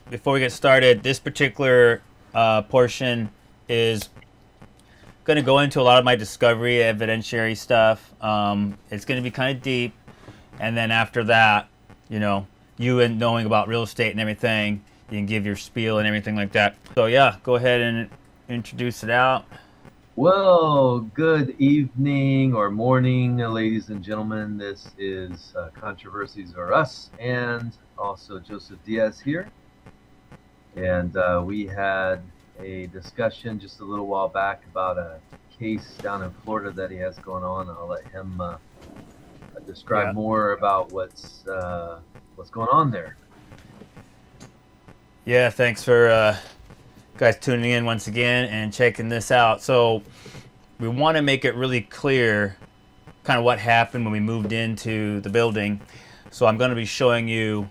before we get started, this particular portion is going to go into a lot of my discovery evidentiary stuff. It's going to be kind of deep, and then after that, you and knowing about real estate and everything, you can give your spiel and everything like that. So yeah, go ahead and introduce it out. Well, good evening or morning, ladies and gentlemen. This is Controversies Are Us, and also Joseph Diaz here. And we had a discussion just a little while back about a case down in Florida that he has going on. I'll let him describe more about what's going on there. Yeah, thanks for guys tuning in once again and checking this out. So we want to make it really clear kind of what happened when we moved into the building. So I'm going to be showing you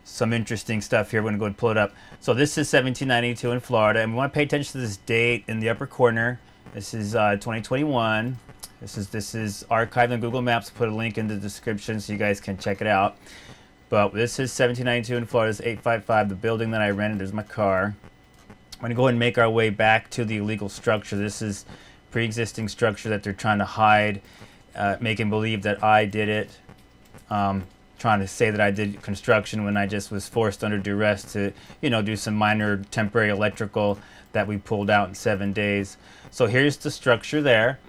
some interesting stuff here. We're going to go and pull it up. So this is 1792 in Florida, and we want to pay attention to this date in the upper corner. This is 2021. This is archived on Google Maps. Put a link in the description so you guys can check it out. But this is 1792 in Florida. This is 855, the building that I rented. There's my car. I'm going to go ahead and make our way back to the illegal structure. This is pre-existing structure that they're trying to hide, making believe that I did it, trying to say that I did construction when I just was forced under duress to, do some minor temporary electrical that we pulled out in 7 days. So here's the structure there.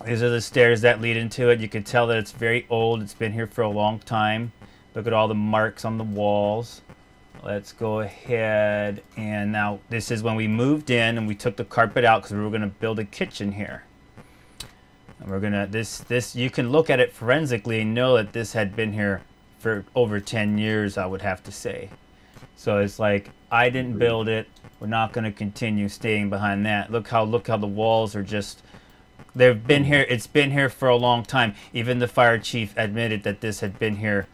These are the stairs that lead into it. You can tell that it's very old. It's been here for a long time. Look at all the marks on the walls. Let's go ahead, and now this is when we moved in and we took the carpet out because we were going to build a kitchen here. And we're gonna this you can look at it forensically and know that this had been here for over 10 years, I would have to say. So it's like, I didn't build it. We're not going to continue staying behind that. Look how the walls are just, they've been here. It's been here for a long time. Even the fire chief admitted that this had been here,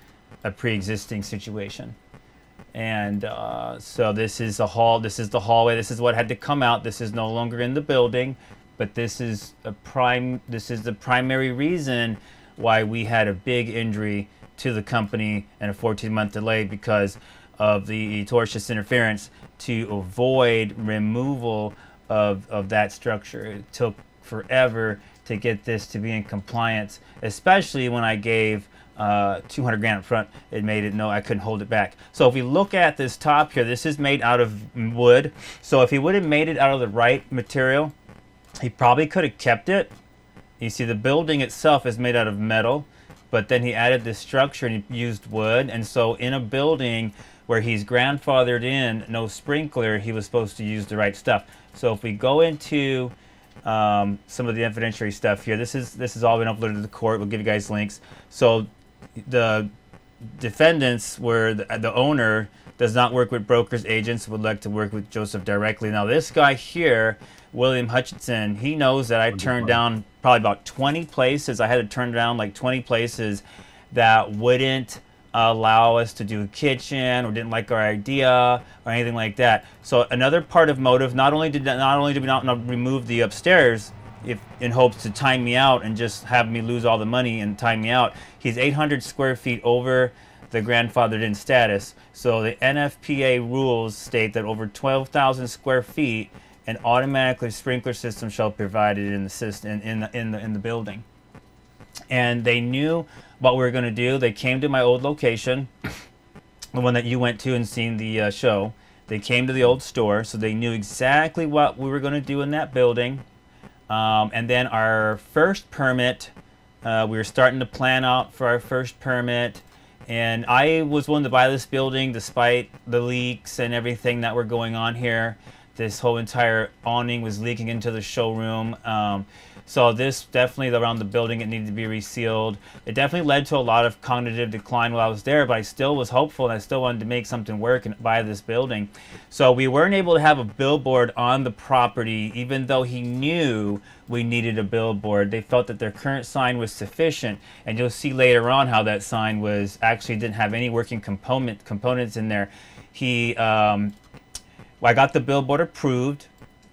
a pre-existing situation. And so this is the hall. This is the hallway. This is what had to come out. This is no longer in the building, but this is the primary reason why we had a big injury to the company and a 14-month delay, because of the tortious interference to avoid removal of that structure. It took forever to get this to be in compliance, especially when I gave 200 grand up front. It made it, I couldn't hold it back. So if we look at this top here, this is made out of wood. So if he would have made it out of the right material, he probably could have kept it. You see, the building itself is made out of metal, but then he added this structure and he used wood. And so in a building where he's grandfathered in, no sprinkler, he was supposed to use the right stuff. So if we go into some of the evidentiary stuff here, this is all been uploaded to the court. We'll give you guys links. So the defendants, where the owner does not work with brokers, agents, would like to work with Joseph directly. Now this guy here, William Hutchinson, he knows that I turned down probably about 20 places. I had to turn down like 20 places that wouldn't allow us to do a kitchen or didn't like our idea or anything like that. So another part of motive, not only did we not remove the upstairs in hopes to time me out and just have me lose all the money and time me out, he's 800 square feet over the grandfathered in status. So the NFPA rules state that over 12,000 square feet, an automatically sprinkler system shall be provided in the system in the building. And they knew what we were going to do. They came to my old location, the one that you went to and seen the show. They came to the old store, so they knew exactly what we were going to do in that building. And then our first permit, we were starting to plan out for our first permit. And I was willing to buy this building despite the leaks and everything that were going on here. This whole entire awning was leaking into the showroom. So this definitely, around the building, it needed to be resealed. It definitely led to a lot of cognitive decline while I was there, but I still was hopeful and I still wanted to make something work and buy this building. So we weren't able to have a billboard on the property, even though he knew we needed a billboard. They felt that their current sign was sufficient, and you'll see later on how that sign was actually didn't have any working components in there. I got the billboard approved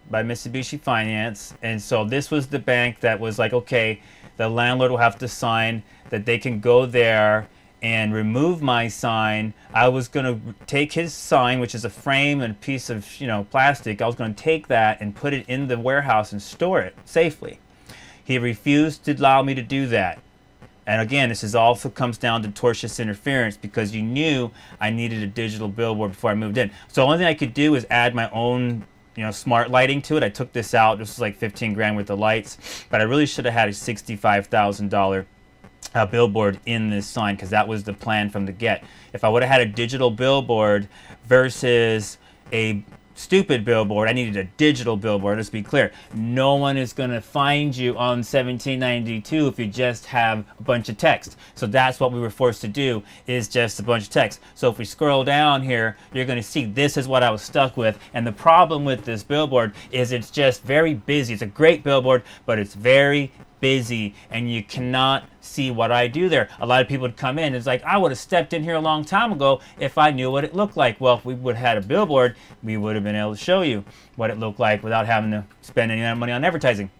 by Mitsubishi Finance, and so this was the bank that was like, okay, the landlord will have to sign that they can go there and remove my sign. I was going to take his sign, which is a frame and a piece of plastic. I was going to take that and put it in the warehouse and store it safely. He refused to allow me to do that. And again, this is also comes down to tortious interference, because you knew I needed a digital billboard before I moved in. So the only thing I could do is add my own smart lighting to it. I took this out. This was like 15 grand worth of lights, but I really should have had a $65,000 billboard in this sign, because that was the plan from the get. If I would have had a digital billboard versus a stupid billboard, I needed a digital billboard. Let's be clear. No one is going to find you on 1792 if you just have a bunch of text. So that's what we were forced to do, is just a bunch of text. So if we scroll down here, you're going to see this is what I was stuck with. And the problem with this billboard is it's just very busy. It's a great billboard, but it's very busy, and you cannot see what I do there. A lot of people would come in, it's like, I would have stepped in here a long time ago if I knew what it looked like. Well, if we would have had a billboard, we would have been able to show you what it looked like without having to spend any money on advertising.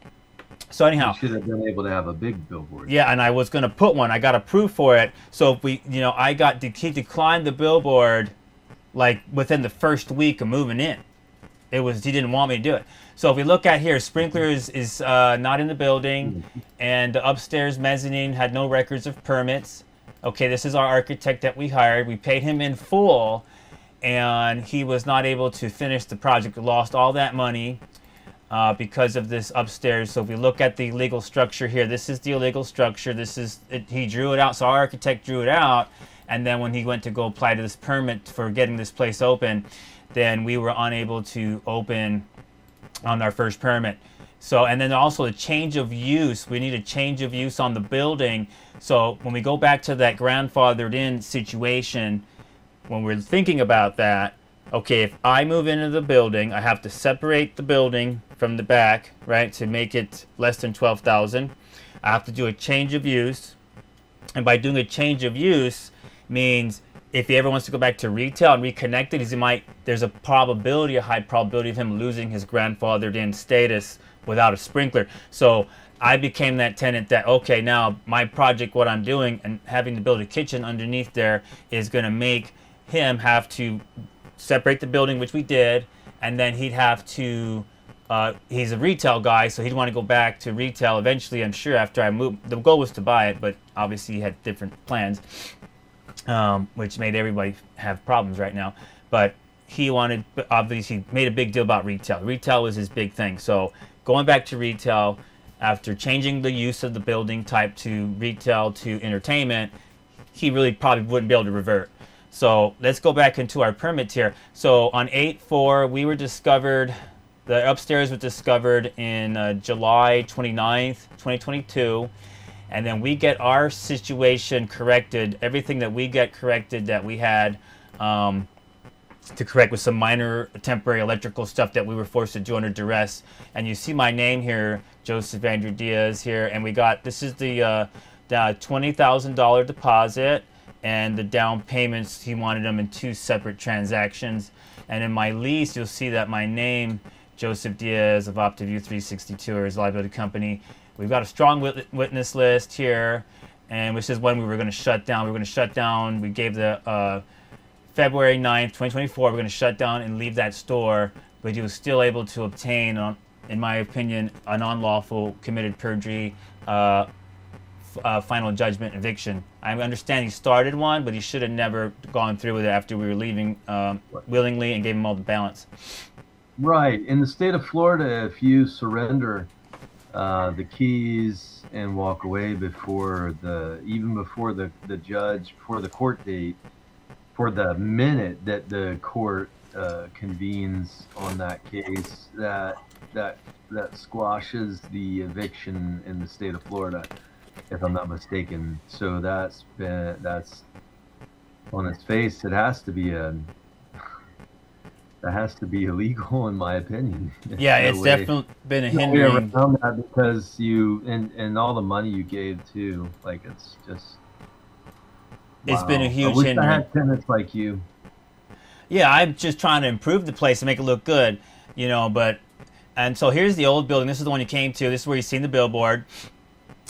So anyhow, you should have been able to have a big billboard. Yeah, and I was going to put one. I got approved for it. So if we, he declined the billboard like within the first week of moving in. He didn't want me to do it. So if we look at here, sprinkler is not in the building, and the upstairs mezzanine had no records of permits. Okay, this is our architect that we hired. We paid him in full, and he was not able to finish the project. We lost all that money because of this upstairs. So if we look at the legal structure here, this is the illegal structure. He drew it out. So our architect drew it out, and then when he went to go apply to this permit for getting this place open, then we were unable to open on our first permit. So, and then also a change of use. We need a change of use on the building. So when we go back to that grandfathered in situation, when we're thinking about that, okay, if I move into the building, I have to separate the building from the back, right, to make it less than 12,000. I have to do a change of use. And by doing a change of use means if he ever wants to go back to retail and reconnect it, there's a high probability of him losing his grandfathered in status without a sprinkler. So I became that tenant that, okay, now my project, what I'm doing, and having to build a kitchen underneath there is going to make him have to separate the building, which we did, and then he'd have to, he's a retail guy, so he'd want to go back to retail eventually, I'm sure, after I moved. The goal was to buy it, but obviously he had different plans. Which made everybody have problems right now. But he obviously made a big deal about retail. Retail was his big thing. So going back to retail, after changing the use of the building type to retail to entertainment, he really probably wouldn't be able to revert. So let's go back into our permits here. So on 8/4, we were discovered, the upstairs was discovered in July 29th, 2022. And then we get our situation corrected, everything that we get corrected that we had to correct with some minor temporary electrical stuff that we were forced to do under duress. And you see my name here, Joseph Andrew Diaz here, and this is the $20,000 deposit, and the down payments, he wanted them in 2 separate transactions. And in my lease, you'll see that my name, Joseph Diaz of OptiView 362, or his liability company. We've got a strong witness list here, and which is when we were going to shut down. We gave the February 9th, 2024, we're going to shut down and leave that store, but he was still able to obtain, in my opinion, an unlawful committed perjury final judgment eviction. I understand he started one, but he should have never gone through with it after we were leaving willingly and gave him all the balance. Right. In the state of Florida, if you surrender the keys and walk away before the judge, before the court date, for the minute that the court convenes on that case, that squashes the eviction in the state of Florida, if I'm not mistaken. So that's on its face, it has to be illegal, in my opinion. Yeah, it's definitely been a hindering. Around that, because you and all the money you gave too, like it's been a huge I wish hindrance. I had tenants like you. Yeah, I'm just trying to improve the place and make it look good, and so here's the old building. This is the one you came to. This is where you've seen the billboard.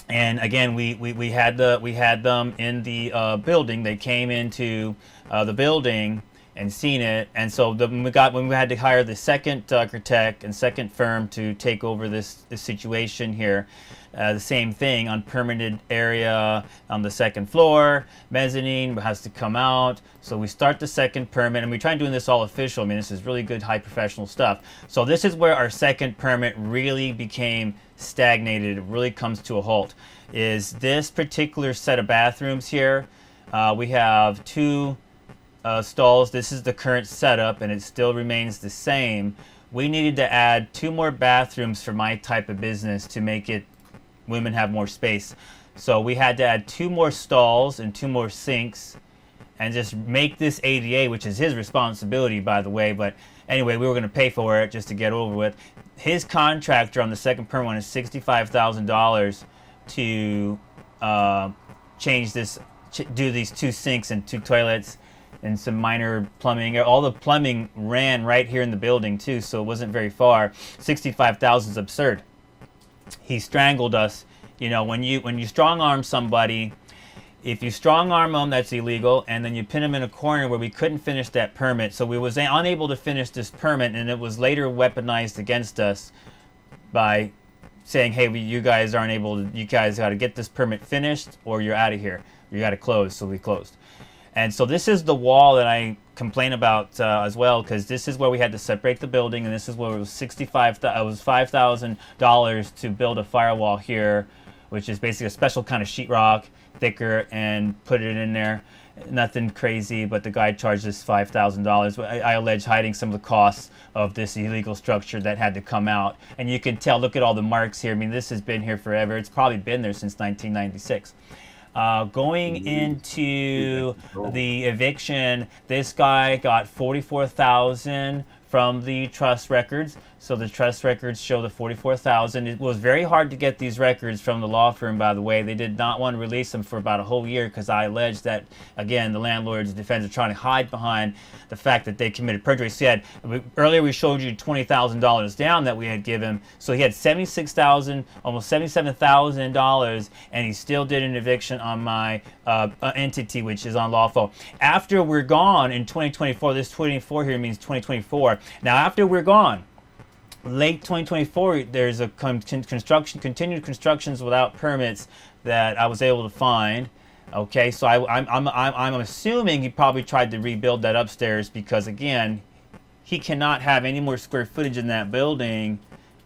And again, we had them in the building. They came into the building and seen it, and so when we had to hire the second architect and second firm to take over this situation here. The same thing, unpermitted area on the second floor, mezzanine has to come out. So we start the second permit, and we try doing this all official. I mean, this is really good, high professional stuff. So this is where our second permit really became stagnated. It really comes to a halt. Is this particular set of bathrooms here? We have two stalls. This is the current setup, and it still remains the same. We needed to add 2 more bathrooms for my type of business to make it women have more space. So we had to add 2 more stalls and 2 more sinks and just make this ADA, which is his responsibility, by the way. But anyway, we were going to pay for it just to get over with. His contractor on the second permit one is $65,000 to change this, do these 2 sinks and 2 toilets and some minor plumbing. All the plumbing ran right here in the building too, so it wasn't very far. $65,000 is absurd. He strangled us. You know, when you strong arm somebody, if you strong arm them, that's illegal, and then you pin them in a corner where we couldn't finish that permit. So we was unable to finish this permit, and it was later weaponized against us by saying, hey, you guys aren't able to, you guys got to get this permit finished or you're out of here. You got to close. So we closed. And so this is the wall that I complain about as well, because this is where we had to separate the building, and this is where it was $5,000 to build a firewall here, which is basically a special kind of sheetrock, thicker, and put it in there. Nothing crazy, but the guy charged us $5,000. I allege hiding some of the costs of this illegal structure that had to come out. And you can tell, look at all the marks here. I mean, this has been here forever. It's probably been there since 1996. Going into the eviction, this guy got $44,000 from the trust records. So the trust records show the $44,000. It was very hard to get these records from the law firm, by the way. They did not want to release them for about a whole year because I alleged that, again, the landlords and defendants are trying to hide behind the fact that they committed perjury. So earlier we showed you $20,000 down that we had given. So he had $76,000, almost $77,000, and he still did an eviction on my entity, which is unlawful. After we're gone in 2024, this 24 here means 2024. Now, after we're gone, late 2024, there's a continued constructions without permits that I was able to find. Okay, so I'm assuming he probably tried to rebuild that upstairs because, again, he cannot have any more square footage in that building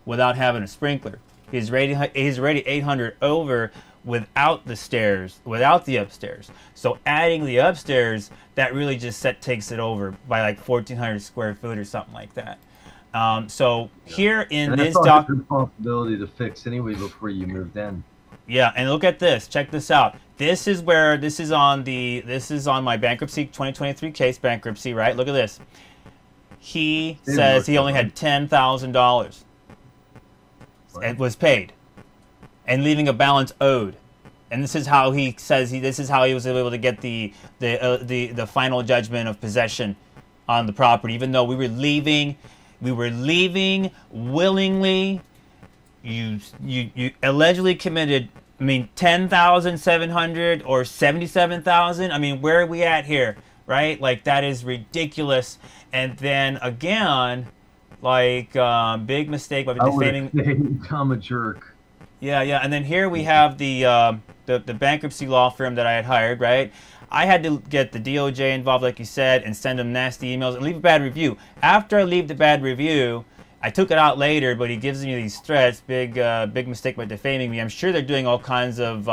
without having a sprinkler. He's already 800 over without the stairs, without the upstairs. So adding the upstairs, that really just takes it over by like 1,400 square foot or something like that. So here in this document, responsibility to fix anyway before you moved in. Yeah, and look at this. Check this out. This is where this is on my bankruptcy 2023 case bankruptcy, right? Look at this. He says he only had $10,000 and was paid, and leaving a balance owed. And this is how he says this is how he was able to get the final judgment of possession on the property, even though we were leaving willingly. You allegedly committed, I mean, 10,700 or 77,000. I mean, where are we at here, right? Like, that is ridiculous. And then again, like, big mistake by defaming. I'm a jerk. Yeah. And then here we have the bankruptcy law firm that I had hired, right? I had to get the DOJ involved, like you said, and send them nasty emails and leave a bad review. After I leave the bad review, I took it out later, but he gives me these threats, big mistake by defaming me. I'm sure they're doing all kinds of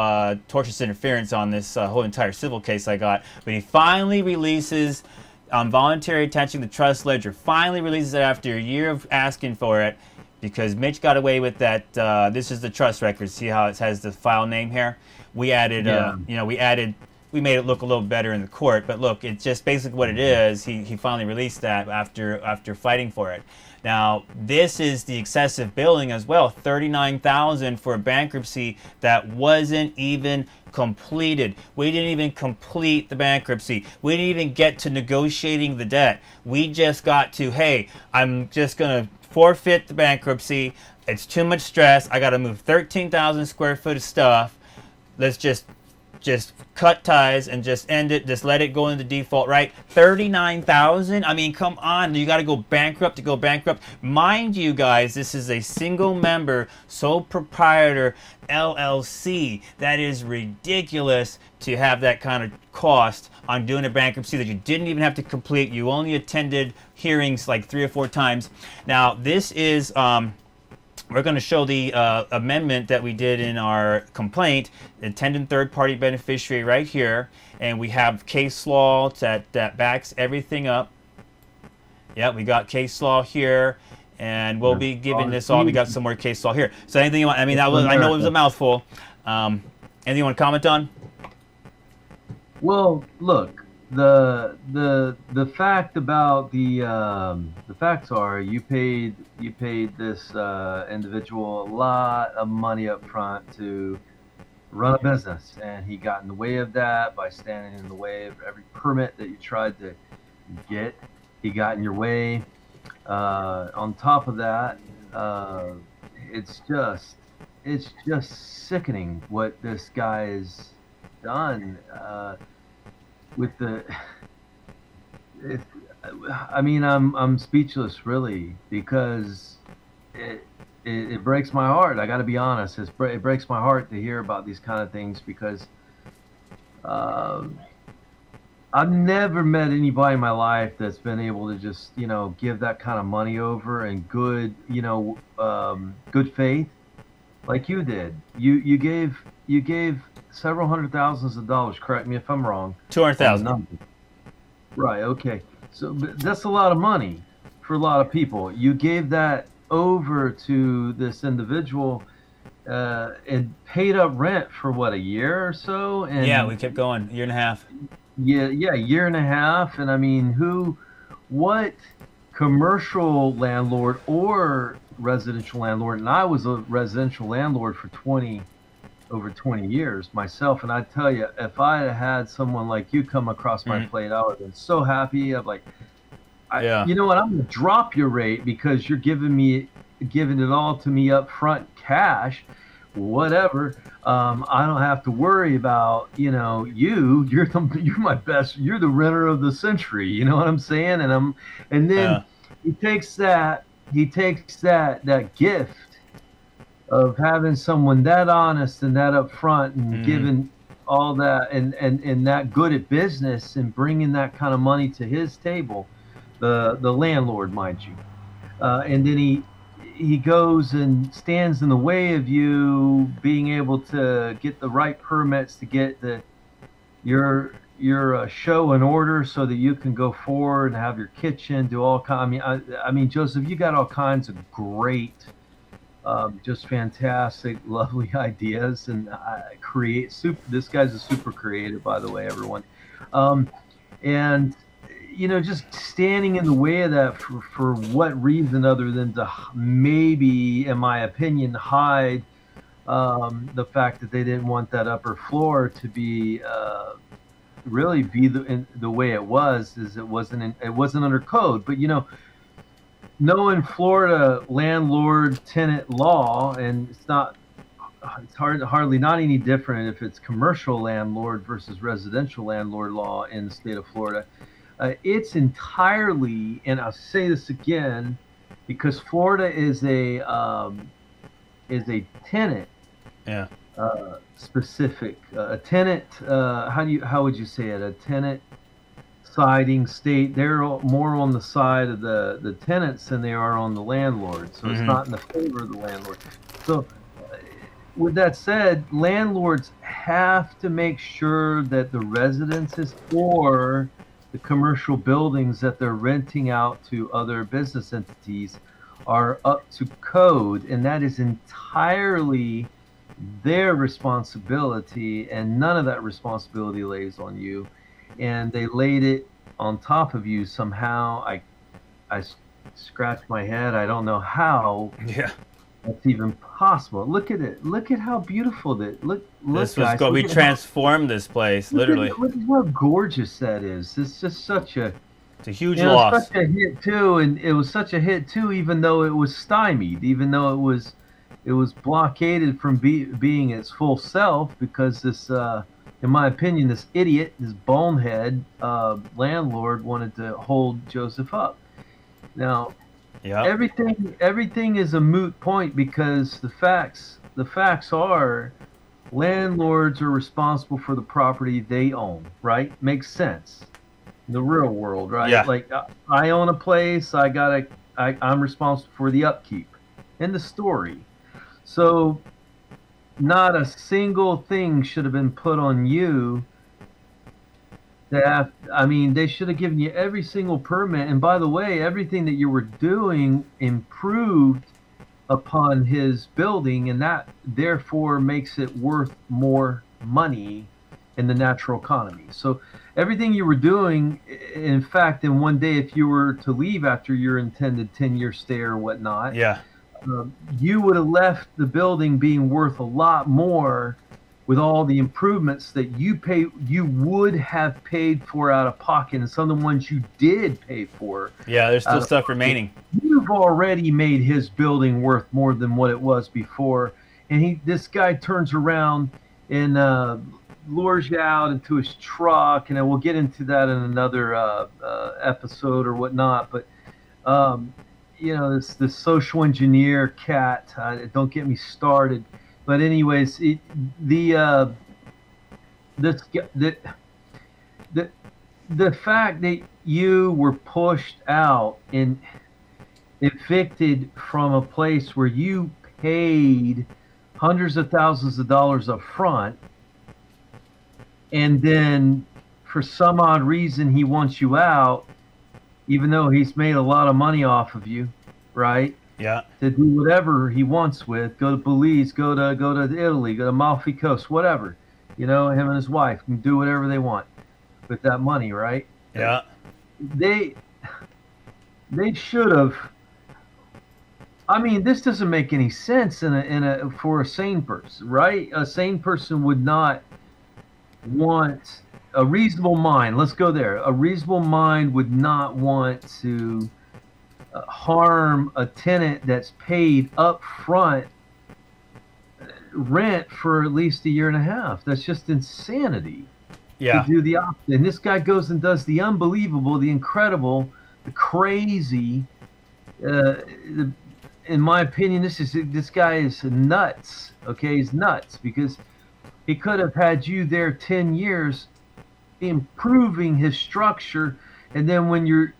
tortious interference on this whole entire civil case I got. But he finally releases on voluntary attaching the trust ledger, finally releases it after a year of asking for it, because Mitch got away with that. This is the trust record. See how it has the file name here? We added, we made it look a little better in the court, but look, it's just basically what it is. He finally released that after fighting for it. Now, this is the excessive billing as well, $39,000 for a bankruptcy that wasn't even completed. We didn't even complete the bankruptcy. We didn't even get to negotiating the debt. We just got to, hey, I'm just going to forfeit the bankruptcy. It's too much stress. I got to move 13,000 square foot of stuff. let's just cut ties and just end it. Just let it go into default, right? 39,000. I mean, come on. You got to go bankrupt to go bankrupt. Mind you, guys, this is a single member sole proprietor LLC. That is ridiculous to have that kind of cost on doing a bankruptcy that you didn't even have to complete. You only attended hearings like 3 or 4 times. Now, this is we're going to show the amendment that we did in our complaint, intended third-party beneficiary right here, and we have case law that backs everything up. Yeah, we got case law here, and we'll be giving this all. We got some more case law here. So anything you want? I mean, I know it was a mouthful. Anything you want to comment on? Well, look, the fact about the facts are you paid this individual a lot of money up front to run a business, and he got in the way of that by standing in the way of every permit that you tried to get. He got in your way. On top of that, it's just sickening what this guy has done. With the, I mean, I'm speechless really, because it breaks my heart. I got to be honest. It breaks my heart to hear about these kind of things, because I've never met anybody in my life that's been able to just, give that kind of money over in good, good faith, like you did. You gave several hundred thousands of dollars. Correct me if I'm wrong. 200,000. Right. Okay. So that's a lot of money for a lot of people. You gave that over to this individual and paid up rent for what, a year or so? And yeah, we kept going, 1.5 years. Yeah, 1.5 years. And I mean, what commercial landlord or residential landlord, and I was a residential landlord for over 20 years myself, and I tell you, if I had someone like you come across my plate, I would have been so happy. I'm like, you know what, I'm gonna drop your rate because you're giving it all to me up front, cash, whatever. I don't have to worry about, you're my best, you're the renter of the century, you know what I'm saying? And then he takes that gift of having someone that honest and that upfront and giving all that and that good at business and bringing that kind of money to his table, the landlord, mind you, and then he goes and stands in the way of you being able to get the right permits to get your show in order so that you can go forward and have your kitchen, do all kind. I mean, Joseph, you got all kinds of great, just fantastic, lovely ideas, and this guy's a super creative, by the way, everyone. And just standing in the way of that for what reason other than to maybe, in my opinion, hide the fact that they didn't want that upper floor to be really be the way it was. Is it wasn't under code, but knowing Florida landlord tenant law, and it's hardly not any different if it's commercial landlord versus residential landlord law in the state of Florida. It's entirely, and I'll say this again, because Florida is a tenant specific, a tenant. How would you say it? A tenant siding state. They're more on the side of the tenants than they are on the landlord. So it's not in the favor of the landlord. So with that said, landlords have to make sure that the residences or the commercial buildings that they're renting out to other business entities are up to code, and that is entirely their responsibility, and none of that responsibility lays on you. And they laid it on top of you somehow. I scratched my head. I don't know how. Yeah, that's even possible. Look at it. Look at how beautiful that. Look, this guys. We transformed this place, literally. Look at how gorgeous that is. It's just such a. It's a huge loss. Such a hit too, and it was such a hit too, even though it was stymied, even though it it was blockaded from being its full self because this, in my opinion, this idiot, this bonehead landlord wanted to hold Joseph up. Now, everything is a moot point because the facts are landlords are responsible for the property they own, right? Makes sense. In the real world, right? Yeah. Like I own a place, I'm responsible for the upkeep. End the story. So not a single thing should have been put on you. They should have given you every single permit. And by the way, everything that you were doing improved upon his building, and that therefore makes it worth more money in the natural economy. So everything you were doing, in fact, in one day, if you were to leave after your intended 10-year stay or whatnot, you would have left the building being worth a lot more with all the improvements that you would have paid for out of pocket, and some of the ones you did pay for. Yeah, there's still stuff remaining. You've already made his building worth more than what it was before, and this guy turns around and lures you out into his truck, and we'll get into that in another episode or whatnot. But this social engineer cat. Don't get me started. But anyways, the fact that you were pushed out and evicted from a place where you paid hundreds of thousands of dollars up front, and then for some odd reason he wants you out, even though he's made a lot of money off of you, right? Yeah. To do whatever he wants with, go to Belize, go to Italy, go to Amalfi Coast, whatever. Him and his wife can do whatever they want with that money, right? Yeah. They should have. I mean, this doesn't make any sense for a sane person, right? A sane person would not want a reasonable mind. Let's go there. A reasonable mind would not want to harm a tenant that's paid up front rent for at least a year and a half. That's just insanity. Yeah. To do the opposite. And this guy goes and does the unbelievable, the incredible, the crazy. In my opinion, this guy is nuts. Okay, he's nuts because he could have had you there 10 years improving his structure. And then when you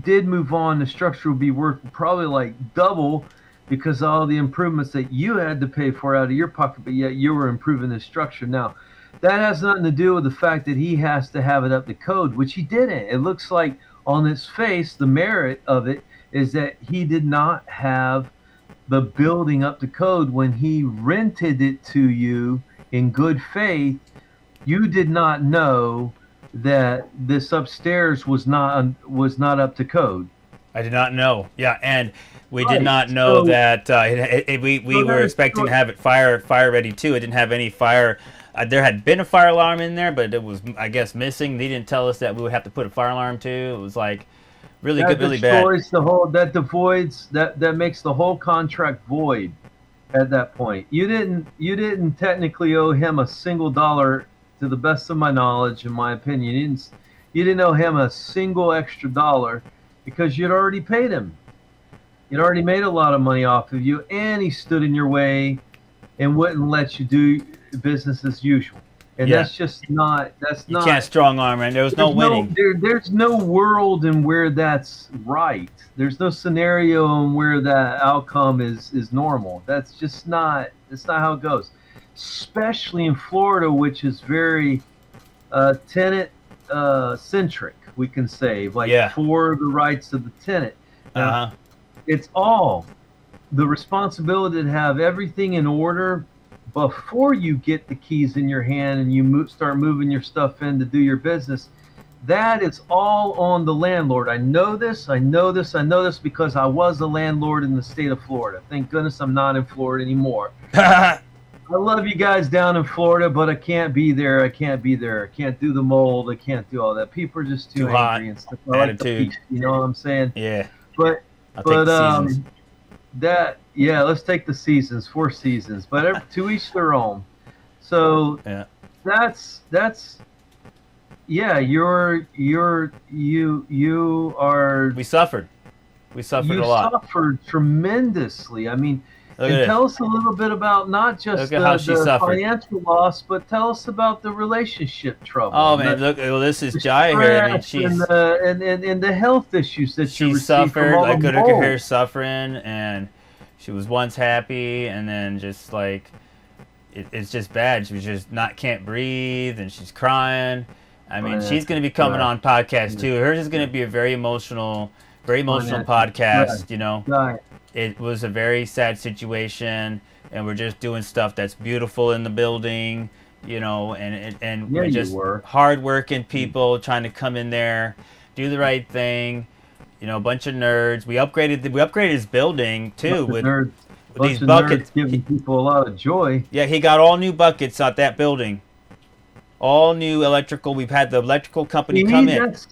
did move on, the structure would be worth probably like double because of all the improvements that you had to pay for out of your pocket, but yet you were improving the structure. Now, that has nothing to do with the fact that he has to have it up to code, which he didn't. It looks like on its face, the merit of it is that he did not have the building up to code when he rented it to you in good faith. You did not know that this upstairs was not up to code. I did not know. Yeah, and we did not know that we were expecting to have it fire ready too. It didn't have any fire. There had been a fire alarm in there, but it was, I guess, missing. They didn't tell us that we would have to put a fire alarm too. It was like really good, really bad. That makes the whole contract void at that point. You didn't technically owe him a single dollar. To the best of my knowledge, in my opinion, you didn't owe him a single extra dollar because you'd already paid him. You'd already made a lot of money off of you, and he stood in your way and wouldn't let you do business as usual. And that's just not. You can't strong arm, and there was no winning. There's no world in where that's right. There's no scenario in where that outcome is normal. That's just not. That's not how it goes. Especially in Florida, which is very tenant centric, we can say, for the rights of the tenant. Now, it's all the responsibility to have everything in order before you get the keys in your hand and you start moving your stuff in to do your business. That is all on the landlord. I know this because I was a landlord in the state of Florida. Thank goodness I'm not in Florida anymore. I love you guys down in Florida, but I can't be there. I can't do the mold. I can't do all that. People are just too angry and stuff. I like the peace, you know what I'm saying? Yeah. But let's take the seasons, 4 seasons, but to each their own. So Yeah. that's yeah, you are We suffered. We suffered you a lot. suffered tremendously. I mean, Look at and this. tell us a little bit about not just Look at how she the suffered. financial loss, but tell us about the relationship trouble Oh and man, look. Well, this is the Jai here. I mean, stress and the health issues that you she received from suffered. all I the could look at mold. her suffering, and she was once happy, and then just like it's just bad. She was just can't breathe, and she's crying. I mean, she's going to be coming Stress, on podcast too. Hers is going to be a very emotional financial stress. podcast. You know, Right. it was a very sad situation, and we're just doing stuff that's beautiful in the building. You know, and Yeah, we're you just were. hardworking people trying to come in there, do the right thing. You know, a bunch of nerds. We upgraded his building too with these Bunch of buckets. nerds giving people a lot of joy. Yeah, he got all new buckets at that building. All new electrical. We've had the electrical company See, come in. that's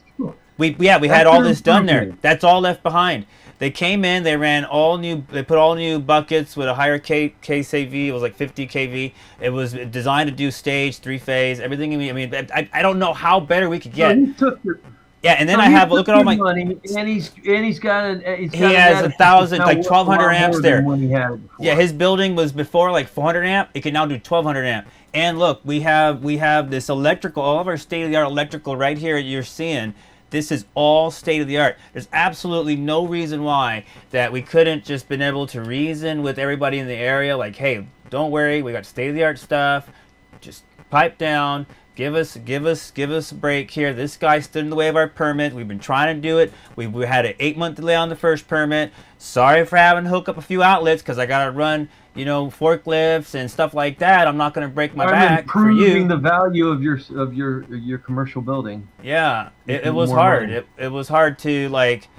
We had that's all an this done there. improvement. That's all left behind. They came in. They ran all new. They put all new buckets with a higher KCV. It was like 50 kV. It was designed to do stage 3-phase. Everything. I mean, I don't know how better we could So get. he took your, Yeah, and then so I he have took look at all your my. money, and he's got He has an 1,000, now like worth a 1,200 lot amps more there. than when he had it Yeah, before. his building was before like 400 amp. It can now do 1,200 amp. And look, we have this electrical, all of our state of the art electrical right here. You're seeing this is all state of the art. There's absolutely no reason why that we couldn't just been able to reason with everybody in the area. Like, hey, don't worry, we got state of the art stuff. Just pipe down. Give us a break here. This guy stood in the way of our permit. We've been trying to do it. We had an 8-month delay on the first permit. Sorry for having to hook up a few outlets because I gotta run, forklifts and stuff like that. I'm not gonna break my I'm back for improving you. the value of your commercial building. Yeah, it Making was more hard. money. It was hard to like.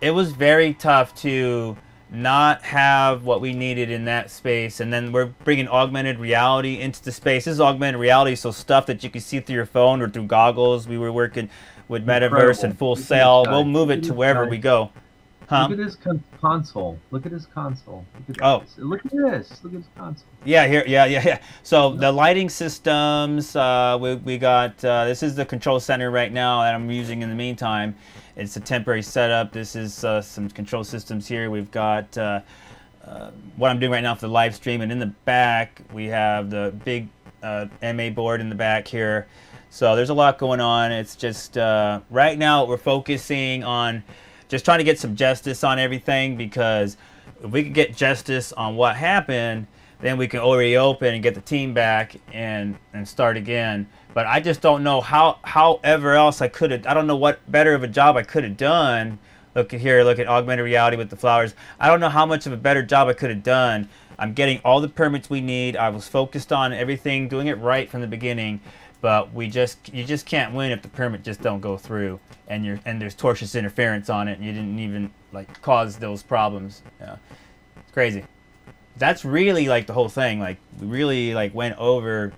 It was very tough to not have what we needed in that space, and then we're bringing augmented reality into the space. This is augmented reality, so stuff that you can see through your phone or through goggles. We were working with metaverse and Incredible. full Look at this sail. guy. We'll move Look it at to this wherever guy. we go. Look Huh? at his console. Look at his console. Look Oh, at this. Look at this. Look at his console. yeah, here, yeah. So the lighting systems, we got. This is the control center right now that I'm using in the meantime. It's a temporary setup. This is some control systems here. We've got what I'm doing right now for the live stream, and in the back we have the big MA board in the back here. So there's a lot going on. It's just right now we're focusing on just trying to get some justice on everything, because if we could get justice on what happened, then we can reopen and get the team back and start again. But I just don't know however else I could have. I don't know what better of a job I could have done. Look at here, look at augmented reality with the flowers. I don't know how much of a better job I could have done. I'm getting all the permits we need. I was focused on everything, doing it right from the beginning. But you just can't win if the permit just don't go through, and there's tortious interference on it, and you didn't even like cause those problems. Yeah, it's crazy. That's really like the whole thing. Like we really like went over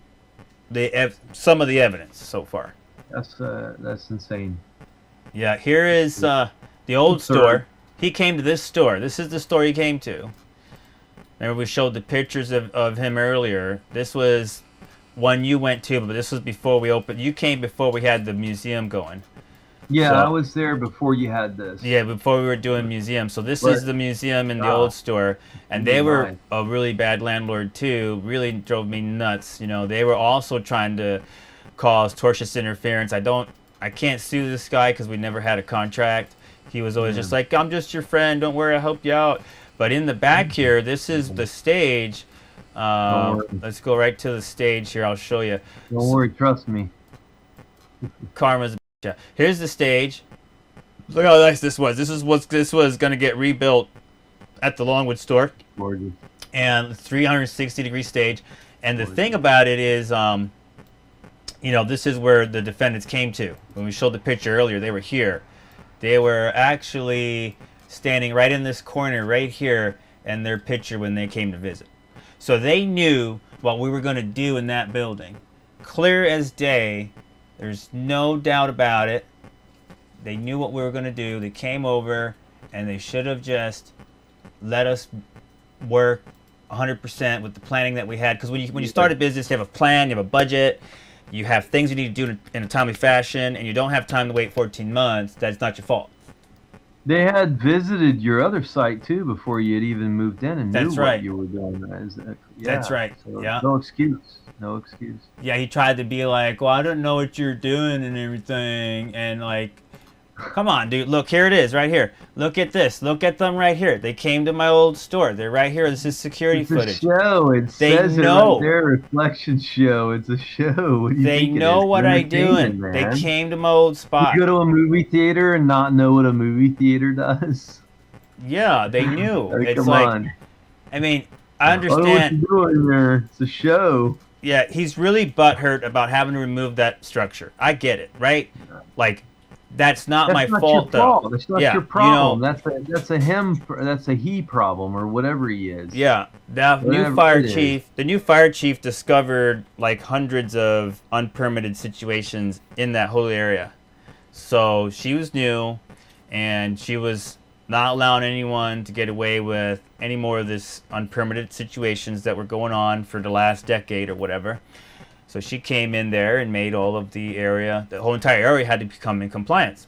some of the evidence so far. That's insane. Yeah, here is the old Absurd. store. He came to this store. This is the store he came to. Remember we showed the pictures of him earlier. This was one you went to, but this was before we opened. You came before we had the museum going. Yeah, So- I was there before you had this. Yeah, before we were doing museum. So this Right. is the museum in the Ah. old store, and they were Right. a really bad landlord too. Really drove me nuts. They were also trying to cause tortious interference. I can't sue this guy because we never had a contract. He was always just like, I'm just your friend. Don't worry, I'll help you out. But in the back here, this is the stage. Don't worry. Let's go right to the stage here. I'll show you. Don't worry, trust me. Karma's a bitch. Yeah. Here's the stage. Look how nice this was. This was gonna get rebuilt at the Longwood store, Gorgeous. and 360-degree stage. And the thing about it is, this is where the defendants came to. When we showed the picture earlier, they were here. They were actually standing right in this corner right here in their picture when they came to visit. So they knew what we were going to do in that building. Clear as day. There's no doubt about it. They knew what we were going to do. They came over, and they should have just let us work 100% with the planning that we had. Because when you start a business, you have a plan, you have a budget, you have things you need to do in a timely fashion, and you don't have time to wait 14 months. That's not your fault. They had visited your other site too before you had even moved in and That's knew right. what you were doing. That's right. So Yeah. no excuse. No excuse. Yeah, he tried to be like, well, I don't know what you're doing and everything, and like, come on, dude. Look, here it is, right here. Look at this. Look at them right here. They came to my old store. They're right here. This is security It's footage. a show. It They says know. it right there. Reflection show. It's a show. What do you They think it know is? what It's I'm doing. entertainment, They man. came to my old spot. You go to a movie theater and not know what a movie theater does? Yeah, they knew. Like, It's come like, on. I mean, I I don't know what understand. you're doing there. It's a show. Yeah, he's really butthurt about having to remove that structure. I get it, right? Like, that's not my fault, though. That's not Yeah, your you problem. know- That's a he problem or whatever he is. Yeah, the Whatever new fire it is. chief. The new fire chief discovered like hundreds of unpermitted situations in that whole area. So she was new, and she was not allowing anyone to get away with any more of this unpermitted situations that were going on for the last decade or whatever. So she came in there and made all of the whole entire area had to become in compliance.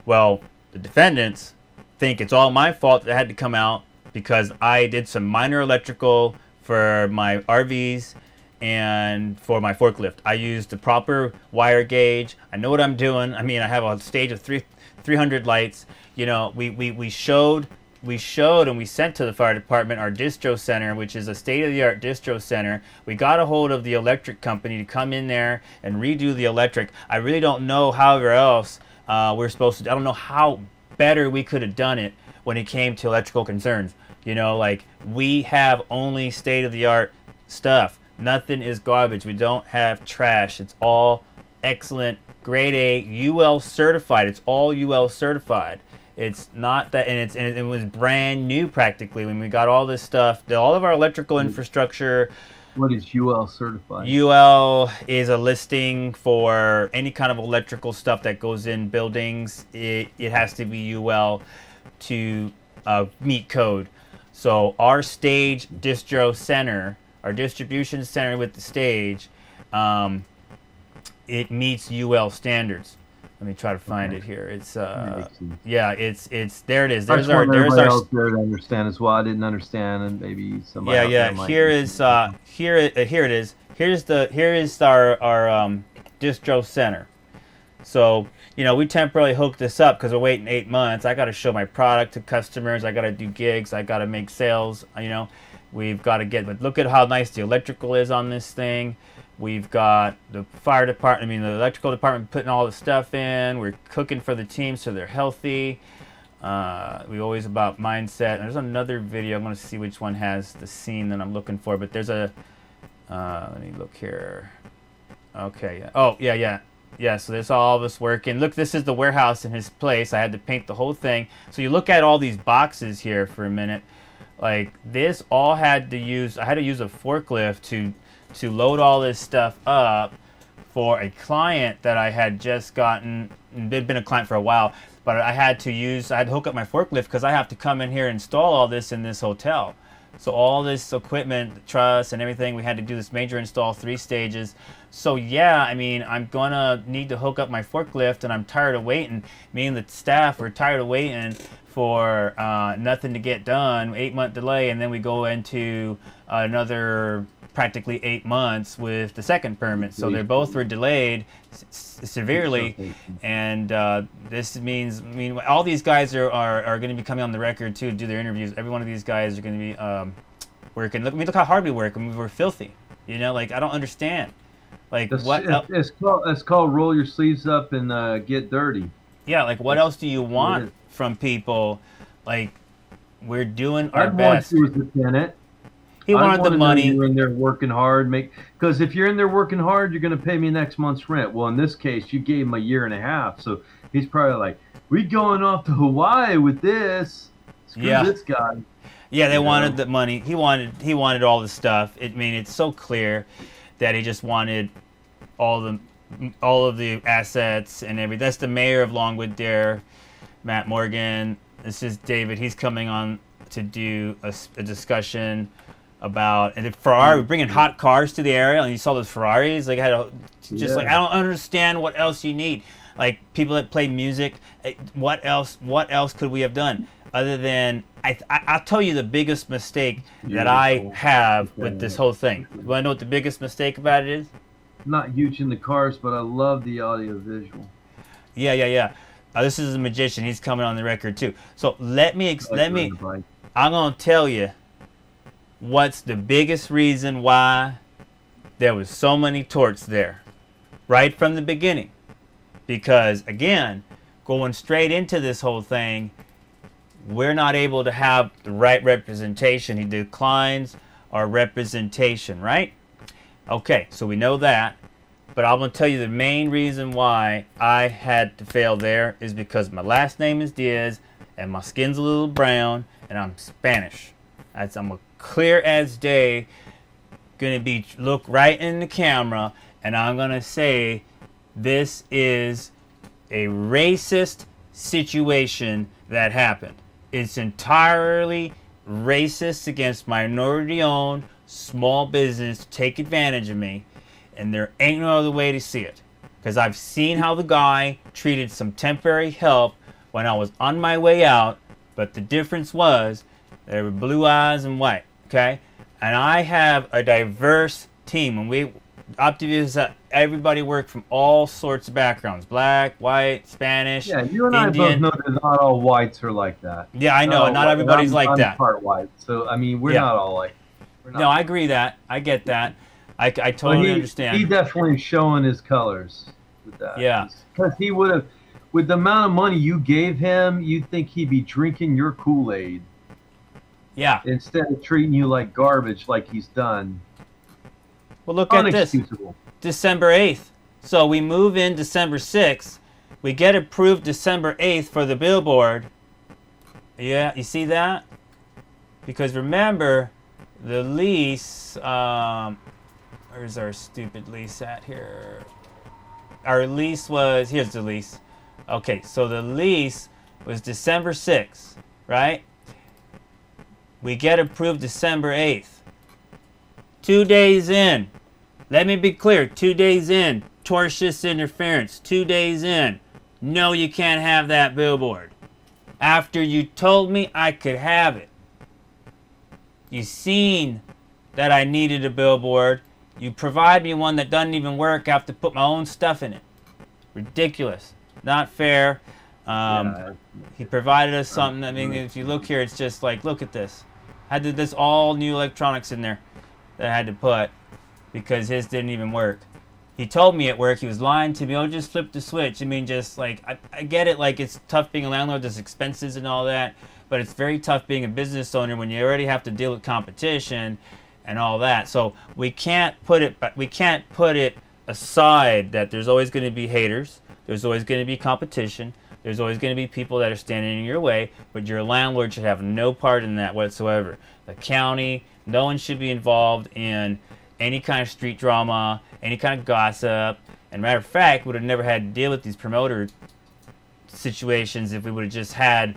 Well, the defendants think it's all my fault that it had to come out because I did some minor electrical for my RVs and for my forklift. I used the proper wire gauge. I know what I'm doing. I mean, I have a stage of 300 lights. You know, we showed and we sent to the fire department our distro center, which is a state-of-the-art distro center. We got a hold of the electric company to come in there and redo the electric. I really don't know however else we're supposed to. I don't know how better we could have done it when it came to electrical concerns. You know, like, we have only state-of-the-art stuff. Nothing is garbage. We don't have trash. It's all excellent, grade A, UL certified. It's all UL certified. It's not that, and it was brand new practically when we got all this stuff. All of our electrical infrastructure. What is UL certified? UL is a listing for any kind of electrical stuff that goes in buildings. It has to be UL to meet code. So our stage distro center, our distribution center with the stage, it meets UL standards. Let me try to find it here. It's yeah, it's there. It is. There's everybody else there to understand as well. I didn't understand, and maybe somebody. Yeah, out yeah. there might Here is here it is. Here is our distro center. So, you know, we temporarily hooked this up because we're waiting 8 months. I got to show my product to customers. I got to do gigs. I got to make sales. You know, we've got to get. But look at how nice the electrical is on this thing. We've got the fire department, the electrical department putting all the stuff in. We're cooking for the team so they're healthy. We always about mindset. And there's another video. I'm going to see which one has the scene that I'm looking for. But there's a, let me look here. Okay. Yeah. Oh, yeah, yeah. Yeah, so there's all of us working. Look, this is the warehouse in his place. I had to paint the whole thing. So you look at all these boxes here for a minute. Like, this all had to use, I had to use a forklift to load all this stuff up for a client that I had just gotten. They'd been a client for a while, but I had to hook up my forklift because I have to come in here and install all this in this hotel. So all this equipment, the truss and everything, we had to do this major install, 3 stages. So yeah, I mean, I'm gonna need to hook up my forklift, and I'm tired of waiting. Me and the staff were tired of waiting for nothing to get done, 8-month delay, and then we go into another practically 8 months with the second permit. So they both were delayed severely, and this means, all these guys are going to be coming on the record too to do their interviews. Every one of these guys are going to be working. Look how hard we work. I mean, we're filthy. You know, like, I don't understand. Like, it's called roll your sleeves up and get dirty. Yeah, like, what else do you want from people? Like, we're doing our best. You as a tenant. He wanted the money. You're in there working hard, because if you're in there working hard, you're going to pay me next month's rent. Well, in this case, you gave him a year and a half, so he's probably like, "We going off to Hawaii with this? Screw this guy." Yeah, they wanted the money. He wanted all the stuff. It's so clear that he just wanted all of the assets and everything. That's the mayor of Longwood there, Matt Morgan. This is David. He's coming on to do a discussion about, and Ferrari, we're bringing hot cars to the area, and you saw those Ferraris, like, like, I don't understand what else you need. Like, people that play music, what else could we have done? Other than, I'll tell you the biggest mistake that I have with this whole thing. You want to know what the biggest mistake about it is? I'm not huge in the cars, but I love the audio visual. Yeah. This is a magician. He's coming on the record too. So I'm gonna tell you what's the biggest reason why there was so many torts there, right from the beginning. Because again, going straight into this whole thing, we're not able to have the right representation. He declines our representation, right? Okay, so we know that. But I'm going to tell you the main reason why I had to fail there is because my last name is Diaz and my skin's a little brown and I'm Spanish. I'm a clear as day, going to look right in the camera, and I'm going to say this is a racist situation that happened. It's entirely racist against minority-owned small business to take advantage of me. And there ain't no other way to see it. Because I've seen how the guy treated some temporary help when I was on my way out. But the difference was there were blue eyes and white. Okay? And I have a diverse team. When we Optivia, everybody worked from all sorts of backgrounds. Black, white, Spanish, Yeah, you and Indian. I both know that not all whites are like that. Yeah, I know. Not everybody's like that. I'm part white. So, I mean, we're not all like that. No, I agree that. I get that. I totally understand. He definitely showing his colors with that. Yeah. Because he would have, with the amount of money you gave him, you'd think he'd be drinking your Kool-Aid. Yeah. Instead of treating you like garbage like he's done. Well, look at this. December 8th. So we move in December 6th. We get approved December 8th for the billboard. Yeah, you see that? Because remember, the lease... where's our stupid lease at here? Our lease was... Here's the lease. Okay, so the lease was December 6th, right? We get approved December 8th. 2 days in. Let me be clear. 2 days in. Tortious interference. 2 days in. No, you can't have that billboard. After you told me I could have it. You seen that I needed a billboard. You provide me one that doesn't even work. I have to put my own stuff in it. Ridiculous. Not fair. He provided us something. I mean, if you look here, it's just like, look at this. I did this all new electronics in there that I had to put because his didn't even work. He told me it worked. He was lying to me. Oh, just flip the switch. I mean, just like, I get it. Like, it's tough being a landlord. There's expenses and all that. But it's very tough being a business owner when you already have to deal with competition and all that. So we can't put it aside that there's always going to be haters. There's always going to be competition. There's always going to be people that are standing in your way, but your landlord should have no part in that whatsoever. The county, no one should be involved in any kind of street drama, any kind of gossip. And matter of fact, would have never had to deal with these promoter situations if we would have just had,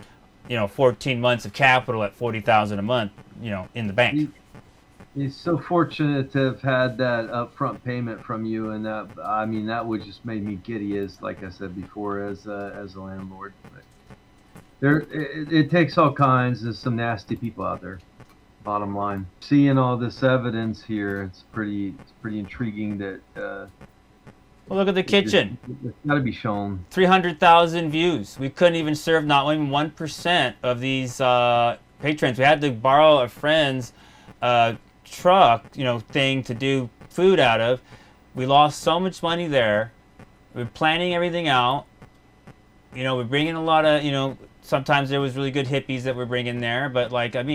14 months of capital at $40,000 a month, in the bank. He's so fortunate to have had that upfront payment from you, and that would just made me giddy, as like I said before, as a landlord. But it takes all kinds. There's some nasty people out there. Bottom line, seeing all this evidence here, it's pretty intriguing that. Well, look at the kitchen. It's got to be shown. 300,000 views. We couldn't even serve not even 1% of these patrons. We had to borrow a friend's truck, thing to do food out of. We lost so much money there. We're planning everything out. We're bringing a lot of, sometimes there was really good hippies that we're bringing there, but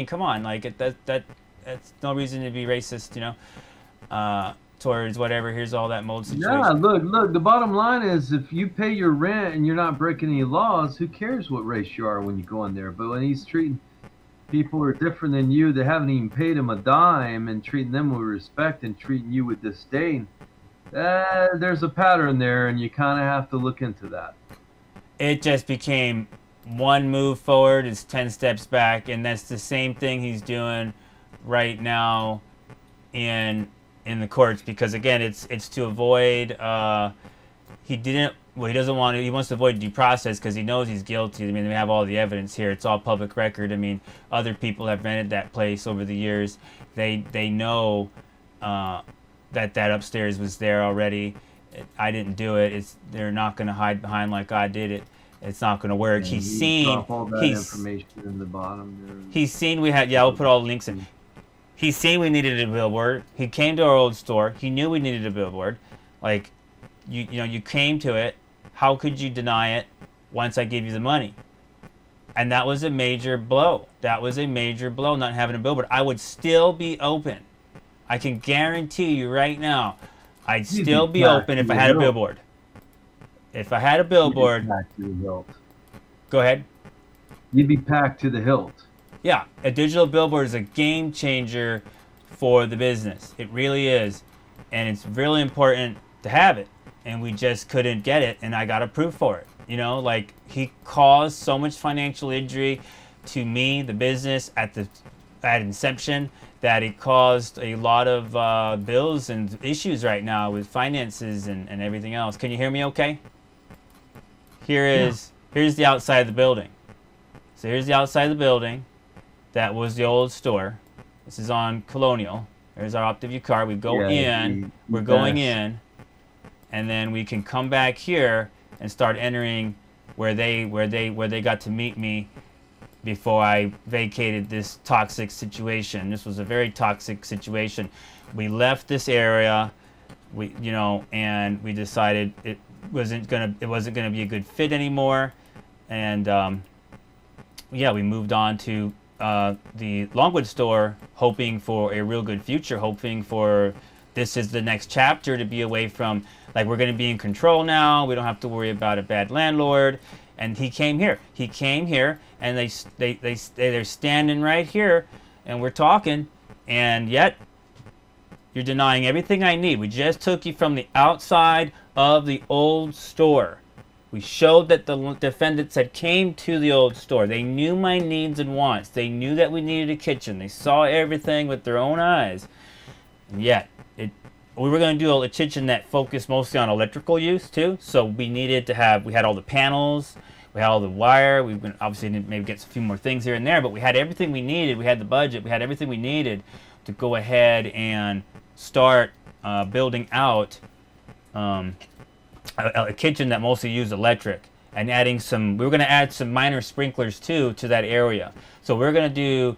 come on, that's no reason to be racist, towards whatever. Here's all that mold situation. Yeah, look, the bottom line is if you pay your rent and you're not breaking any laws, who cares what race you are when you go in there? But when he's treating people who are different than you, that haven't even paid him a dime, and treating them with respect and treating you with disdain, there's a pattern there, and you kind of have to look into that. It just became one move forward is 10 steps back, and that's the same thing he's doing right now in the courts, because again, it's to avoid he doesn't want to, he wants to avoid due process because he knows he's guilty. I mean, we have all the evidence here. It's all public record. I mean, other people have rented that place over the years. They know that upstairs was there already. I didn't do it. They're not going to hide behind like I did it. It's not going to work. And He's seen all that information in the bottom there. He's seen we had, we'll put all the links in. He's seen we needed a billboard. He came to our old store. He knew we needed a billboard. Like, you came to it. How could you deny it once I gave you the money? And that was a major blow. That was a major blow, not having a billboard. I would still be open. I can guarantee you right now, I'd still be open if I had a billboard. If I had a billboard, go ahead. You'd be packed to the hilt. Yeah, a digital billboard is a game changer for the business. It really is. And it's really important to have it. And we just couldn't get it, and I got approved for it. Like, he caused so much financial injury to me, the business, at inception, that it caused a lot of bills and issues right now with finances and everything else. Can you hear me okay? Here's the outside of the building. So here's the outside of the building. That was the old store. This is on Colonial. There's our OptiView card. We go in. We're going in, and then we can come back here and start entering where they got to meet me before I vacated this toxic situation. This was a very toxic situation. We left this area, and we decided it wasn't gonna be a good fit anymore, and we moved on to the Longwood store, hoping for a real good future, hoping for this is the next chapter to be away from, like, we're going to be in control now. We don't have to worry about a bad landlord. And he came here. And they're standing right here, and we're talking, and yet you're denying everything I need. We just took you from the outside of the old store. We showed that the defendants had came to the old store. They knew my needs and wants. They knew that we needed a kitchen. They saw everything with their own eyes. And yet, we were going to do a kitchen that focused mostly on electrical use too. So we had all the panels, we had all the wire. We obviously didn't maybe get a few more things here and there, but we had everything we needed. We had the budget. We had everything we needed to go ahead and start building out a kitchen that mostly used electric, and we were going to add some minor sprinklers too to that area. So we're going to do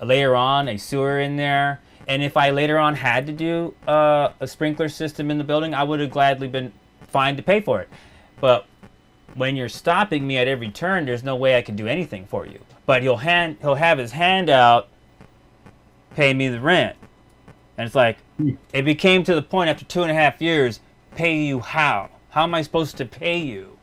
later on a sewer in there, and if I later on had to do a sprinkler system in the building, I would have gladly been fine to pay for it. But when you're stopping me at every turn, there's no way I can do anything for you. But he'll have his hand out, pay me the rent, and it's like, it became to the point after 2.5 years, pay you how? How am I supposed to pay you?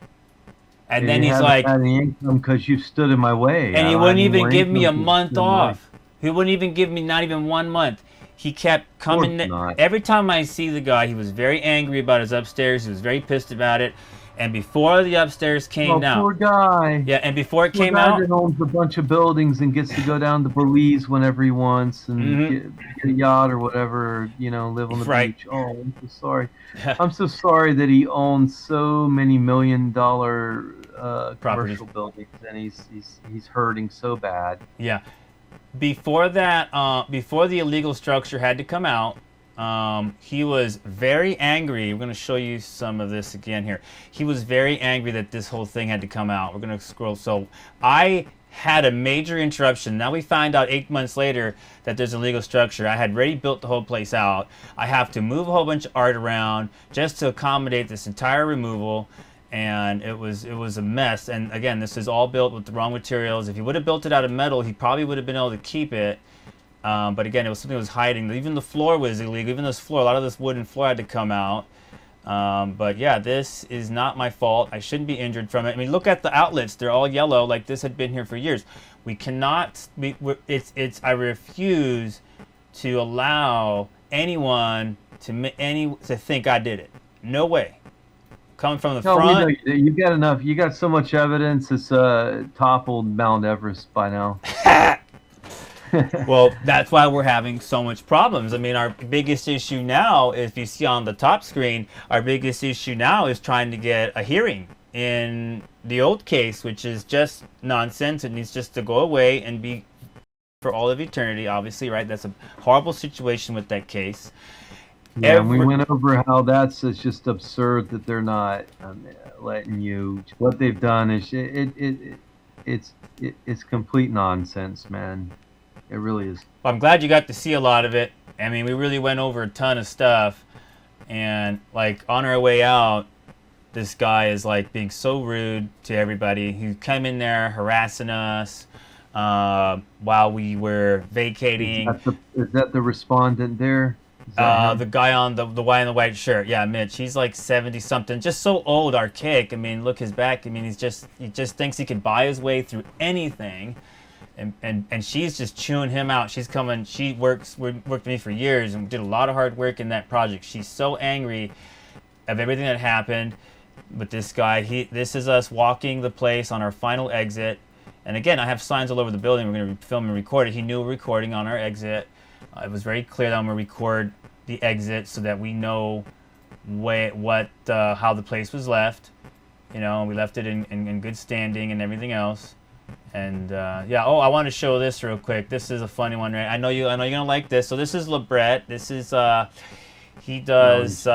And then he's like, had any income because you stood in my way. And he wouldn't even give me a month off. He wouldn't even give me not even 1 month. He kept coming. Every time I see the guy, he was very angry about his upstairs. He was very pissed about it. And before the upstairs came down, poor guy. Yeah, and before it came out, he owns a bunch of buildings and gets to go down to Belize whenever he wants and get a yacht or whatever, live on the beach. Oh, I'm so sorry. I'm so sorry that he owns so many $1 million commercial buildings, and he's hurting so bad. Yeah. Before that, before the illegal structure had to come out, he was very angry. We're going to show you some of this again here. He was very angry that this whole thing had to come out. We're going to scroll. So I had a major interruption. Now we find out 8 months later that there's a legal structure. I had already built the whole place out. I have to move a whole bunch of art around just to accommodate this entire removal. And it was a mess. And again, this is all built with the wrong materials. If he would have built it out of metal, he probably would have been able to keep it. But again, it was something that was hiding. Even the floor was illegal. Even this floor, a lot of this wooden floor had to come out. But yeah, this is not my fault. I shouldn't be injured from it. I mean, look at the outlets. They're all yellow, like this had been here for years. We cannot. I refuse to allow anyone to think I did it. No way. coming from the No, we know front. you got enough. You got so much evidence. It's toppled Mount Everest by now. Well, that's why we're having so much problems. I mean, our biggest issue now, if you see on the top screen, our biggest issue now is trying to get a hearing in the old case, which is just nonsense. It needs just to go away and be for all of eternity, obviously, right? That's a horrible situation with that case. Yeah, and we went over how it's just absurd that they're not letting you. What they've done is it's complete nonsense, man. It really is. Well, I'm glad you got to see a lot of it. I mean, we really went over a ton of stuff, and like on our way out, this guy is like being so rude to everybody. He came in there harassing us while we were vacating. Is that the respondent there? The guy on the guy in the white shirt, yeah, Mitch. He's like 70 something, just so old, archaic. I mean, look his back. I mean, he just thinks he can buy his way through anything, and she's just chewing him out. She's coming. She worked with me for years and did a lot of hard work in that project. She's so angry of everything that happened with this guy. This is us walking the place on our final exit, and again, I have signs all over the building. We're going to film and record it. He knew we're recording on our exit. It was very clear that I'm going to record the exit so that we know how the place was left. You know, we left it in good standing and everything else. And yeah, oh, I want to show this real quick. This is a funny one, right? I know you're gonna like this. So this is LABRET. This is he does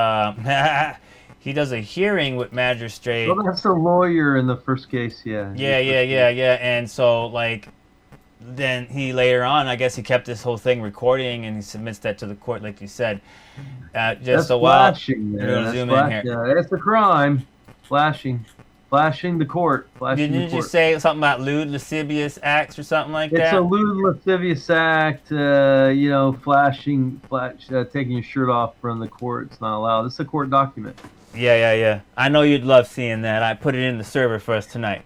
he does a hearing with magistrate. Well, that's the lawyer in the first case, yeah. Yeah. And so like, then he later on, I guess he kept this whole thing recording and he submits that to the court, like you said. Just that's a while. Flashing, man. That's zoom in here. Yeah, that's a crime. Flashing the court. Didn't you say something about lewd, lascivious acts or something like that? It's a lewd, lascivious act. You know, taking your shirt off from the court. It's not allowed. It's a court document. Yeah. I know you'd love seeing that. I put it in the server for us tonight.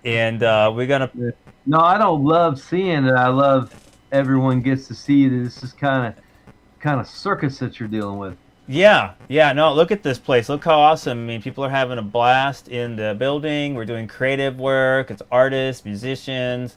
And we're gonna. No, I don't love seeing it. I love everyone gets to see that this is kind of circus that you're dealing with. Yeah. No, look at this place. Look how awesome. I mean, people are having a blast in the building. We're doing creative work. It's artists, musicians.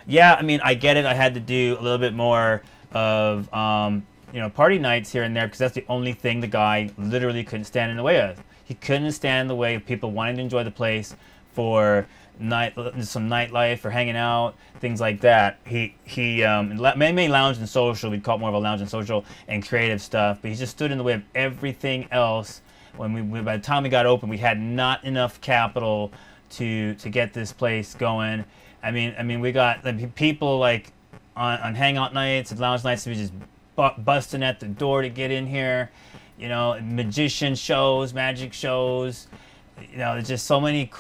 Yeah, I mean, I get it. I had to do a little bit more of party nights here and there because that's the only thing the guy literally couldn't stand in the way of. He couldn't stand in the way of people wanting to enjoy the place for some nightlife or hanging out, things like that. He mainly lounge and social. We'd call it more of a lounge and social and creative stuff. But he just stood in the way of everything else. When by the time we got open, we had not enough capital to get this place going. I mean, we got people like on hangout nights and lounge nights. We just busting at the door to get in here. You know, magician shows, magic shows. You know, there's just so much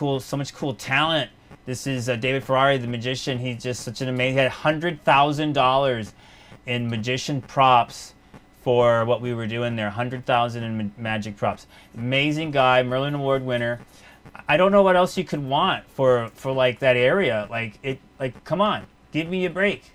cool talent. This is David Ferrari, the magician. He's just such an amazing. He had $100,000 in magician props for what we were doing there. $100,000 in magic props. Amazing guy, Merlin Award winner. I don't know what else you could want for like that area. Like come on, give me a break.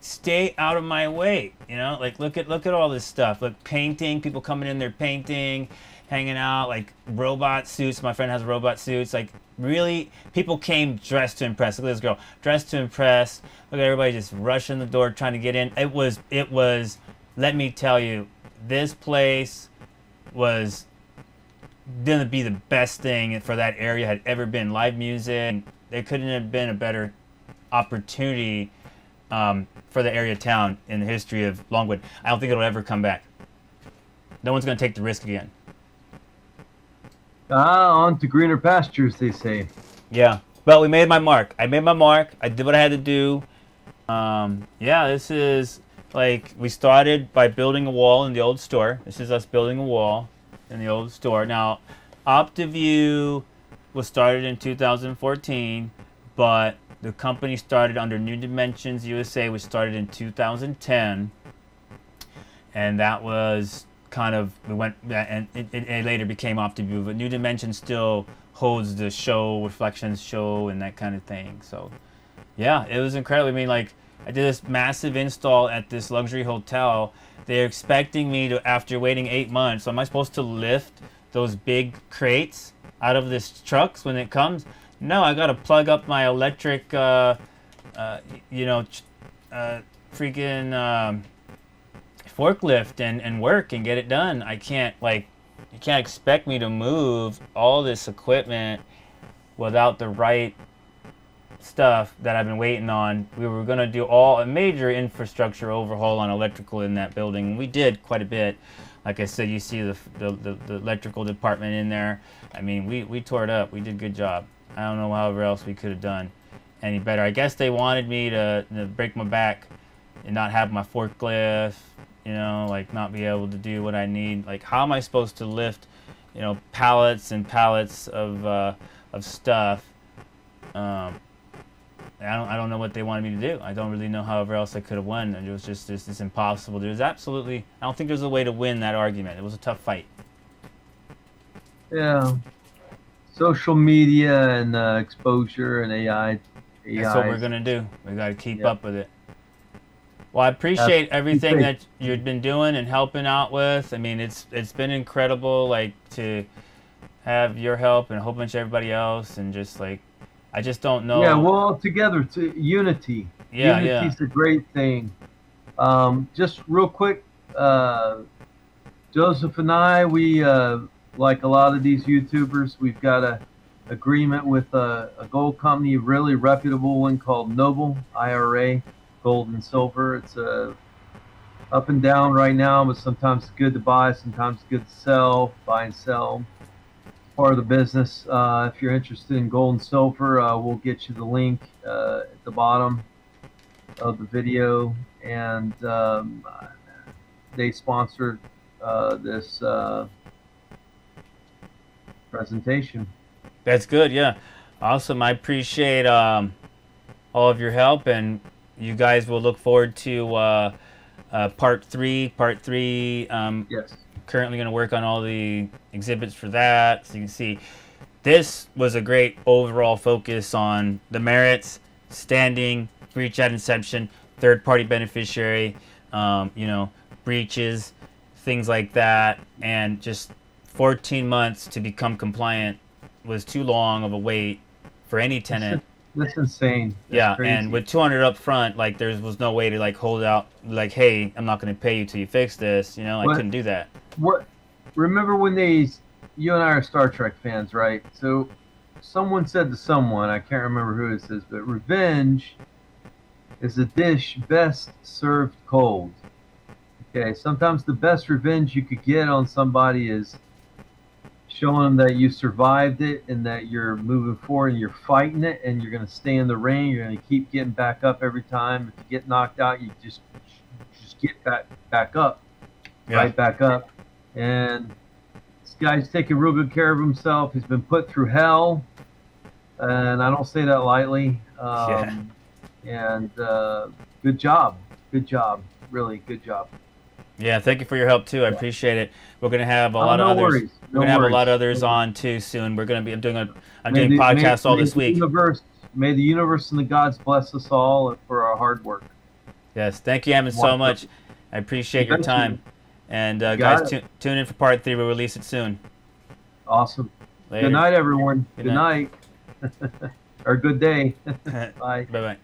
Stay out of my way. You know, like look at all this stuff. Look, painting, people coming in there painting, hanging out, like robot suits. My friend has robot suits. Like really, people came dressed to impress. Look at this girl, dressed to impress. Look at everybody just rushing the door, trying to get in. It was. Let me tell you, this place was gonna be the best thing for that area had ever been. Live music. There couldn't have been a better opportunity for the area town in the history of Longwood. I don't think it'll ever come back. No one's gonna take the risk again. On to greener pastures, they say. Yeah. Well, we made my mark. I made my mark. I did what I had to do. Yeah, this is like we started by building a wall in the old store. This is us building a wall in the old store. Now, OptiView was started in 2014, but the company started under New Dimensions USA, which started in 2010, and that was kind of and it later became OptiView, but New Dimensions still holds the show, Reflections show, and that kind of thing. So Yeah, it was incredible. I mean, like, I did this massive install at this luxury hotel. They're expecting me to, after waiting 8 months, so am I supposed to lift those big crates out of this trucks when it comes? No, I got to plug up my electric, you know, freaking forklift and work and get it done. I can't, like, you can't expect me to move all this equipment without the right stuff that I've been waiting on. We were going to do a major infrastructure overhaul on electrical in that building. We did quite a bit. Like I said, you see the electrical department in there. I mean, we tore it up. We did a good job. I don't know however else we could have done any better. I guess they wanted me to break my back and not have my forklift, you know, like not be able to do what I need. Like, how am I supposed to lift, you know, pallets and pallets of stuff? I don't know what they wanted me to do. I don't really know however else I could have won. It was just it's impossible. There was absolutely, I don't think there's a way to win that argument. It was a tough fight. Yeah. Social media and exposure and AI. That's what we're gonna do. We got to keep up with it. Well, I appreciate everything that you've been doing and helping out with. I mean, it's been incredible, like, to have your help and a whole bunch of everybody else, and just like, I just don't know. Yeah, well, together, to unity. Yeah, Unity's a great thing. Just real quick, Joseph and I, we like a lot of these YouTubers, we've got a agreement with a gold company, a really reputable one called Noble IRA, gold and silver. It's up and down right now, but sometimes it's good to buy, sometimes it's good to sell, buy and sell. Part of the business. If you're interested in gold and silver, we'll get you the link at the bottom of the video, and they sponsored this presentation. That's good. Yeah, awesome. I appreciate all of your help, and you guys will look forward to part three. Yes. Currently going to work on all the exhibits for that. So you can see this was a great overall focus on the merits, standing, breach at inception, third-party beneficiary, you know, breaches, things like that. And just 14 months to become compliant was too long of a wait for any tenant. That's insane. That's yeah, crazy. And with 200 up front, like, there was no way to, like, hold out, like, hey, I'm not going to pay you till you fix this. You know, I couldn't do that. Remember when you and I are Star Trek fans, right? So someone said to someone, I can't remember who it is, but revenge is a dish best served cold. Okay, sometimes the best revenge you could get on somebody is showing them that you survived it and that you're moving forward and you're fighting it and you're going to stay in the ring. You're going to keep getting back up every time. If you get knocked out, you just get back up, right back up. And this guy's taking real good care of himself. He's been put through hell, and I don't say that lightly. And good job, really good job. Yeah, thank you for your help too. I appreciate it. We're gonna have a lot of others. Worries. We're gonna have a lot of others on too soon. We're gonna be. I'm doing podcasts all this week. May the universe and the gods bless us all for our hard work. Yes, thank you, Ammon, so much. I appreciate your time. And guys, tune in for part 3. We'll release it soon. Awesome. Later. Good night, everyone. Good night. Or good day. Bye. Bye-bye.